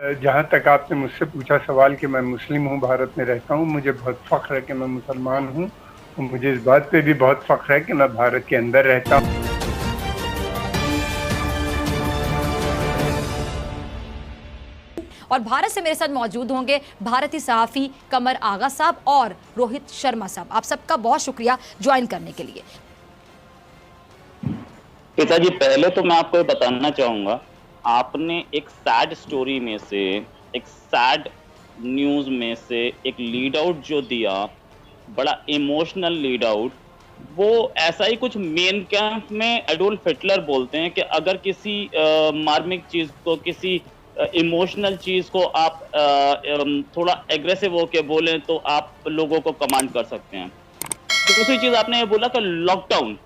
जहाँ तक आपने मुझसे पूछा सवाल कि मैं मुस्लिम हूँ, भारत में रहता हूँ, मुझे बहुत फ़ख्र है कि मैं मुसलमान हूँ और मुझे इस बात पे भी बहुत फ़ख्र है कि मैं भारत के अंदर रहता हूँ। और भारत से मेरे साथ मौजूद होंगे भारतीय सहाफ़ी कमर आगा साहब और रोहित शर्मा साहब। आप सबका बहुत शुक्रिया ज्वाइन करने के लिए। पिताजी, पहले तो मैं आपको बताना चाहूंगा, आपने एक सैड स्टोरी में से, एक सैड न्यूज में से एक लीड आउट जो दिया, बड़ा इमोशनल लीड आउट, वो ऐसा ही कुछ मेन कैंप में एडोल्फ हिटलर बोलते हैं कि अगर किसी मार्मिक चीज को, किसी इमोशनल चीज को आप थोड़ा एग्रेसिव होके बोलें तो आप लोगों को कमांड कर सकते हैं। दूसरी चीज आपने ये बोला कि लॉकडाउन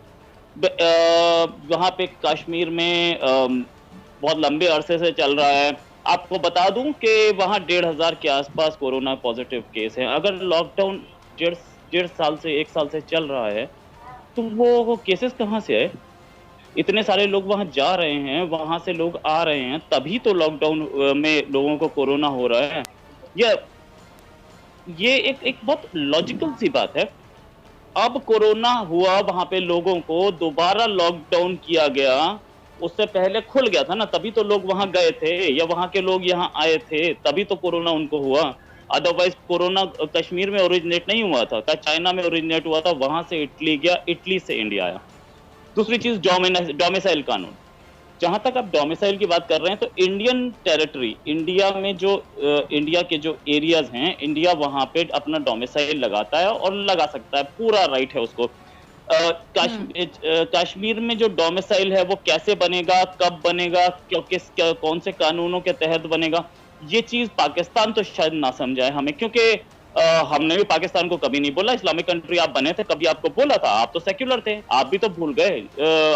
वहां पे कश्मीर में बहुत लंबे अरसे से चल रहा है। आपको बता दूं कि वहां 1,500 के आसपास कोरोना पॉजिटिव केस हैं। अगर लॉकडाउन डेढ़ साल से 1 साल से चल रहा है तो वो केसेस कहाँ से आए? इतने सारे लोग वहां जा रहे हैं, वहां से लोग आ रहे हैं, तभी तो लॉकडाउन में लोगों को कोरोना हो रहा है। ये एक बहुत लॉजिकल सी बात है। अब कोरोना हुआ, वहां पे लोगों को दोबारा लॉकडाउन किया गया, उससे पहले खुल गया था ना, तभी तो लोग वहां गए थे, या वहां के लोग यहाँ आए थे, तभी तो कोरोना उनको हुआ। अदरवाइज कोरोना कश्मीर में ओरिजिनेट नहीं हुआ था, चाइना में ओरिजिनेट हुआ था, वहां से इटली गया, इटली से इंडिया आया। दूसरी चीज, डोमिसाइल कानून। जहां तक आप डोमिसाइल की बात कर रहे हैं, तो इंडियन टेरिटरी, इंडिया में जो इंडिया के जो एरियाज हैं, इंडिया वहां पे अपना डोमिसाइल लगाता है और लगा सकता है, पूरा राइट है उसको। कश्मीर में जो डोमिसाइल है वो कैसे बनेगा, कब बनेगा, कौन से कानूनों के तहत बनेगा, ये चीज पाकिस्तान तो शायद ना समझाए हमें, क्योंकि हमने भी पाकिस्तान को कभी नहीं बोला इस्लामिक कंट्री आप बने थे, कभी आपको बोला था? आप तो सेक्युलर थे, आप भी तो भूल गए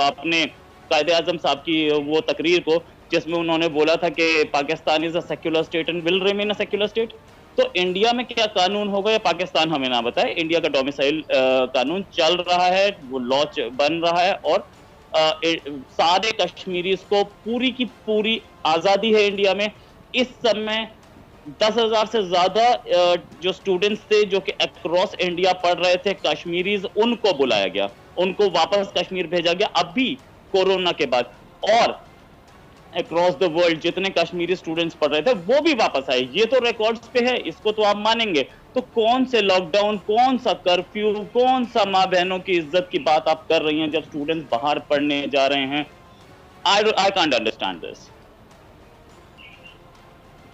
अपने कायदे आजम साहब की वो तकरीर को, जिसमें उन्होंने बोला था कि Pakistan is a secular state and will remain a secular state. तो इंडिया में क्या कानून होगा या पाकिस्तान हमें ना बताए। इंडिया का डोमिसाइल कानून चल रहा है, वो लॉ बन रहा है, और सारे कश्मीरीज को पूरी की पूरी आजादी है इंडिया में। इस समय 10,000 से ज्यादा जो स्टूडेंट्स थे जो कि अक्रॉस इंडिया पढ़ रहे थे, कश्मीरीज, उनको बुलाया गया, उनको वापस कश्मीर भेजा गया अभी कोरोना के बाद। और अक्रॉस द वर्ल्ड जितने कश्मीरी स्टूडेंट्स पढ़ रहे थे वो भी वापस आए। ये तो रिकॉर्ड्स पे है, इसको तो आप मानेंगे। तो कौन से लॉकडाउन, कौन सा कर्फ्यू, कौन सा माँ बहनों की इज्जत की बात आप कर रही हैं जब स्टूडेंट्स बाहर पढ़ने जा रहे हैं? I can't understand this.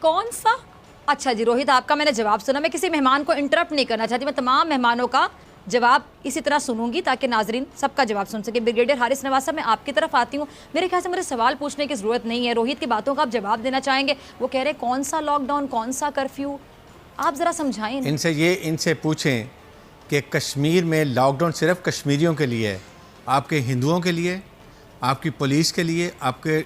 कौन सा? अच्छा जी रोहित, आपका मैंने जवाब सुना। मैं किसी मेहमान को इंटरप्ट नहीं करना चाहती, मैं तमाम मेहमानों का जवाब इसी तरह सुनूंगी ताकि नाजरीन सबका जवाब सुन सके। ब्रिगेडियर हारिस नवाज साहब, मैं आपकी तरफ आती हूँ। मेरे ख्याल से मुझे सवाल पूछने की ज़रूरत नहीं है, रोहित की बातों का आप जवाब देना चाहेंगे। वो कह रहे हैं कौन सा लॉकडाउन, कौन सा कर्फ्यू, आप ज़रा समझाएं इनसे पूछें कि कश्मीर में लॉकडाउन सिर्फ कश्मीरियों के लिए है, आपके हिंदुओं के लिए, आपकी पुलिस के लिए, आपके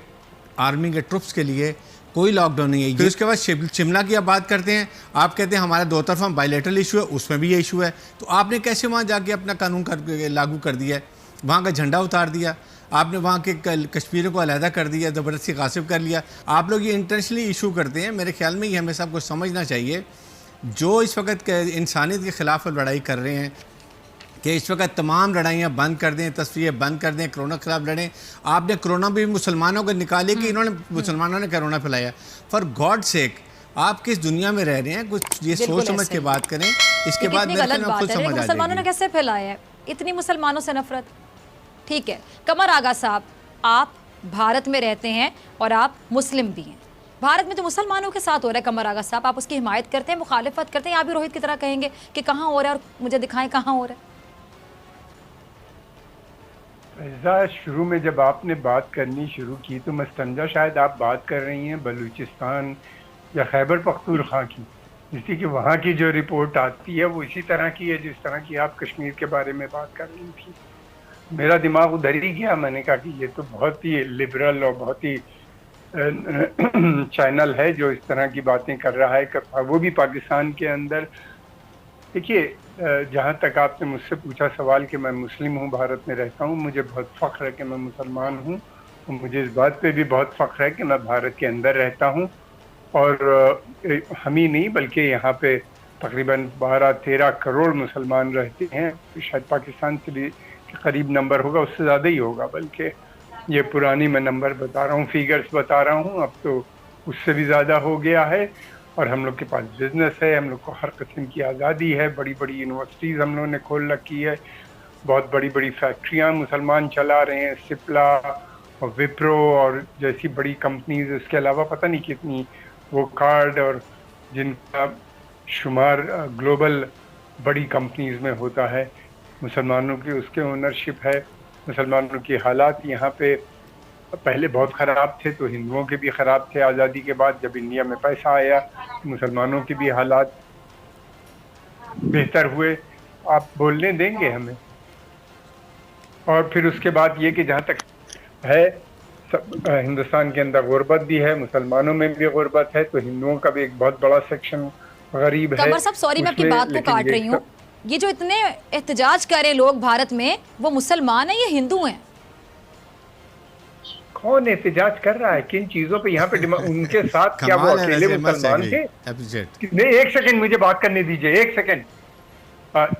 आर्मी के ट्रुप्स के लिए कोई लॉकडाउन नहीं है। फिर उसके बाद शिमला की आप बात करते हैं, आप कहते हैं हमारा दो तरफा बायलैटरल इशू है, उसमें भी ये इशू है। तो आपने कैसे वहाँ जाके अपना कानून लागू कर दिया है, वहाँ का झंडा उतार दिया, आपने वहाँ के कश्मीरियों को अलहदा कर दिया, ज़बरदस्ती गासिब कर लिया। आप लोग ये इंटेंशनली इशू करते हैं। मेरे ख्याल में ये हमें सबको समझना चाहिए, जो इस वक्त इंसानियत के ख़िलाफ़ लड़ाई कर रहे हैं, कि इस वक्त तमाम लड़ाइयाँ बंद कर दें, तस्वीरें बंद कर दें, कोरोना के खिलाफ लड़ें। आपने कोरोना भी मुसलमानों को निकाले कि इन्होंने मुसलमानों ने कोरोना फैलाया। फॉर गॉड सेक, आप किस दुनिया में रह रहे हैं? कुछ ये सोच समझ के बात करें। इसके बाद मुसलमानों ने कैसे फैलाया है इतनी मुसलमानों से नफरत? ठीक है, कमर आगा साहब, आप भारत में रहते हैं और आप मुस्लिम भी हैं। भारत में जो मुसलमानों के साथ हो रहा है कमर आगा साहब, आप उसकी हिमायत करते हैं, मुखालिफत करते हैं, या भी रोहित की तरह कहेंगे कि कहाँ हो रहा है और मुझे दिखाएं कहाँ हो रहा है? शुरू में जब आपने बात करनी शुरू की तो मस्तंजा शायद आप बात कर रही हैं बलूचिस्तान या खैबर पख्तूनख्वा की, जिसकी कि वहाँ की जो रिपोर्ट आती है वो इसी तरह की है जिस तरह की आप कश्मीर के बारे में बात कर रही थी। मेरा दिमाग उधर ही गया, मैंने कहा कि ये तो बहुत ही लिबरल और बहुत ही चैनल है जो इस तरह की बातें कर रहा है, वो भी पाकिस्तान के अंदर। देखिए, जहाँ तक आपने मुझसे पूछा सवाल कि मैं मुस्लिम हूँ, भारत में रहता हूँ, मुझे बहुत फ़ख्र है कि मैं मुसलमान हूँ और मुझे इस बात पे भी बहुत फ़ख्र है कि मैं भारत के अंदर रहता हूँ और हम ही नहीं बल्कि यहाँ पे तकरीबन 12-13 करोड़ मुसलमान रहते हैं। शायद पाकिस्तान से भी करीब नंबर होगा, उससे ज़्यादा ही होगा, बल्कि ये पुरानी मैं नंबर बता रहा हूँ, फिगर्स बता रहा हूँ, अब तो उससे भी ज़्यादा हो गया है। और हम लोग के पास बिजनेस है, हम लोग को हर किस्म की आज़ादी है, बड़ी बड़ी यूनिवर्सिटीज़ हम लोगों ने खोल रखी है, बहुत बड़ी बड़ी फैक्ट्रियाँ मुसलमान चला रहे हैं, सिप्ला और विप्रो और जैसी बड़ी कंपनीज, इसके अलावा पता नहीं कितनी वो कार्ड और जिनका शुमार ग्लोबल बड़ी कंपनीज में होता है। मुसलमानों की उसके ओनरशिप है। मुसलमानों की हालात यहाँ पे पहले बहुत ख़राब थे, तो हिंदुओं के भी ख़राब थे। आज़ादी के बाद जब इंडिया में पैसा आया, मुसलमानों के भी हालात बेहतर हुए। आप बोलने देंगे हमें? और फिर उसके बाद ये कि जहाँ तक है हिंदुस्तान के अंदर गुर्बत भी है, मुसलमानों में भी गुर्बत है, तो हिंदुओं का भी एक बहुत बड़ा सेक्शन गरीब है। कमर साहब सॉरी मैं आपकी बात को काट रही हूँ, ये जो इतने एहतजाज करें लोग भारत में, वो मुसलमान है या हिंदू हैं? कौन एहतजाज कर रहा है, किन चीजों पे? यहाँ पे उनके साथ क्या वो अकेले मुसलमान थे? नहीं, एक सेकंड मुझे बात करने दीजिए, एक सेकंड।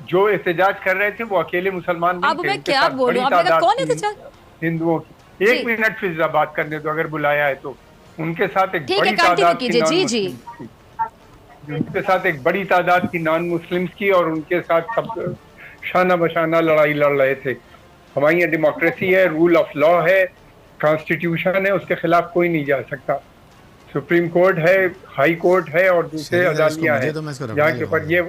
जो एहतजाज कर रहे थे वो अकेले मुसलमान नहीं अब थे, मैं क्या बोलूं, आपने कहा कौन एहतजाज? हिंदुओं की। एक मिनट फिजा बात करने दो, अगर बुलाया है तो। उनके साथ एक बड़ी तादाद की उनके साथ एक बड़ी तादाद की नॉन मुस्लिम्स की, और उनके साथ सब शाना बशाना लड़ाई लड़ रहे थे। हमारी यहाँ डेमोक्रेसी है, रूल ऑफ लॉ है, कॉन्स्टिट्यूशन है, उसके खिलाफ कोई नहीं जा सकता। सुप्रीम कोर्ट है, हाई कोर्ट है और दूसरे अदालतियां हैं जहाँ के ऊपर ये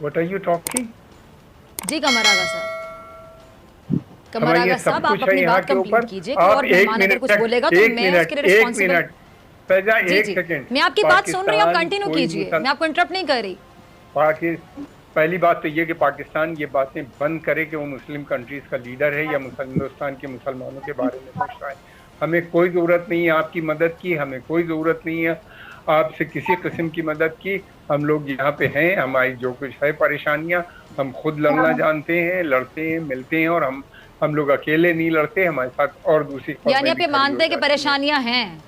व्हाट आर यू टॉकिंग? जी कमर आगा साहब, कमर आगा साहब आप अपनी बात कंप्लीट कीजिए। और मेहमान अगर कुछ बोलेगा तो मैं उसके लिए रिस्पांसिबल। एक सेकंड, मैं आपकी बात सुन रही हूँ, आप कंटिन्यू कीजिए, मैं आपको इंटरप्ट नहीं कर रही। पहली बात तो ये कि पाकिस्तान ये बातें बंद करे कि वो मुस्लिम कंट्रीज का लीडर है या हिंदुस्तान के मुसलमानों के बारे में सोच रहा है। हमें कोई ज़रूरत नहीं है आपकी मदद की, हमें कोई ज़रूरत नहीं है आपसे किसी किस्म की मदद की। हम लोग यहाँ पे हैं, हमारी जो कुछ है परेशानियाँ हम खुद लड़ना जानते हैं, लड़ते हैं, मिलते हैं, और हम लोग अकेले नहीं लड़ते, हमारे साथ और दूसरी। यानी आप ये मानते हैं कि परेशानियाँ हैं?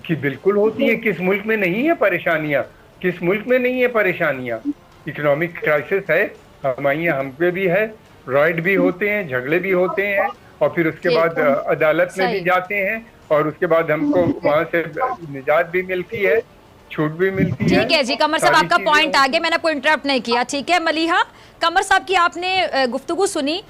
कि बिल्कुल होती है, किस मुल्क में नहीं है परेशानियाँ? किस मुल्क में नहीं है परेशानियाँ? इकोनॉमिक क्राइसिस है, हमारे यहाँ हम पे भी है, राइट भी होते हैं, झगड़े भी होते हैं, और फिर उसके बाद अदालत में भी जाते हैं, और उसके बाद हमको वहाँ से निजात भी मिलती है, छूट भी मिलती है। ठीक है जी कमर साहब, आपका पॉइंट आगे, मैंने आपको इंटरप्ट नहीं किया, ठीक है। मलिहा, कमर साहब की आपने गुफ्तगू सुनी,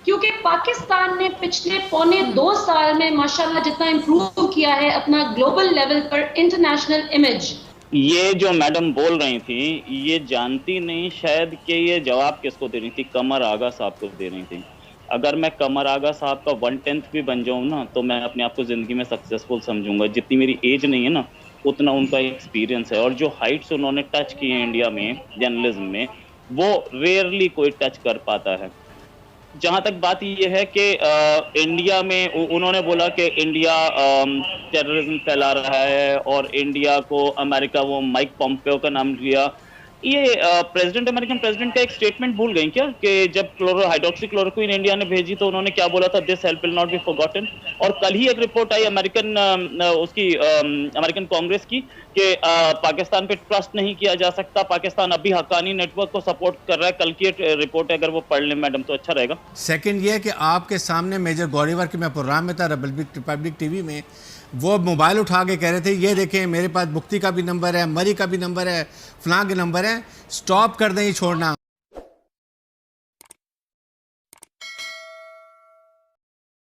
क्योंकि पाकिस्तान ने पिछले 1.25 साल में माशाल्लाह जितना इम्प्रूव किया है अपना ग्लोबल लेवल पर इंटरनेशनल इमेज। ये जो मैडम बोल रही थी, ये जानती नहीं शायद कि ये जवाब किसको दे रही थी, कमर आगा साहब को दे रही थी। अगर मैं कमर आगा साहब का 1/10 भी बन जाऊँ ना, तो मैं अपने आप को ज़िंदगी में सक्सेसफुल समझूंगा। जितनी मेरी एज नहीं है ना, उतना उनका एक्सपीरियंस है, और जो हाइट्स उन्होंने टच की हैं इंडिया में जर्नलिज्म में, वो रेयरली कोई टच कर पाता है। जहाँ तक बात ये है कि इंडिया में उन्होंने बोला कि इंडिया टेररिज्म फैला रहा है, और इंडिया को अमेरिका, वो माइक पॉम्पेओ का नाम लिया। ये प्रेसिडेंट, अमेरिकन प्रेसिडेंट का एक स्टेटमेंट भूल गई क्या, कि जब हाइड्रोक्सीक्लोरोक्विन इंडिया ने भेजी तो उन्होंने क्या बोला था, this help will not be forgotten. और कल ही एक रिपोर्ट आई अमेरिकन कांग्रेस की कि पाकिस्तान पे ट्रस्ट नहीं किया जा सकता, पाकिस्तान अभी हक्कानी नेटवर्क को सपोर्ट कर रहा है। कल की रिपोर्ट है, अगर वो पढ़ लें मैडम तो अच्छा रहेगा। सेकंड ये कि आपके सामने मेजर गौरीवर के मैं प्रोग्राम में था रिपब्लिक टीवी में, वो मोबाइल उठा के कह रहे थे ये देखें मेरे पास मुफ्ती का भी नंबर है, मरी का भी नंबर है, फलां के नंबर है, स्टॉप कर दें ये छोड़ना।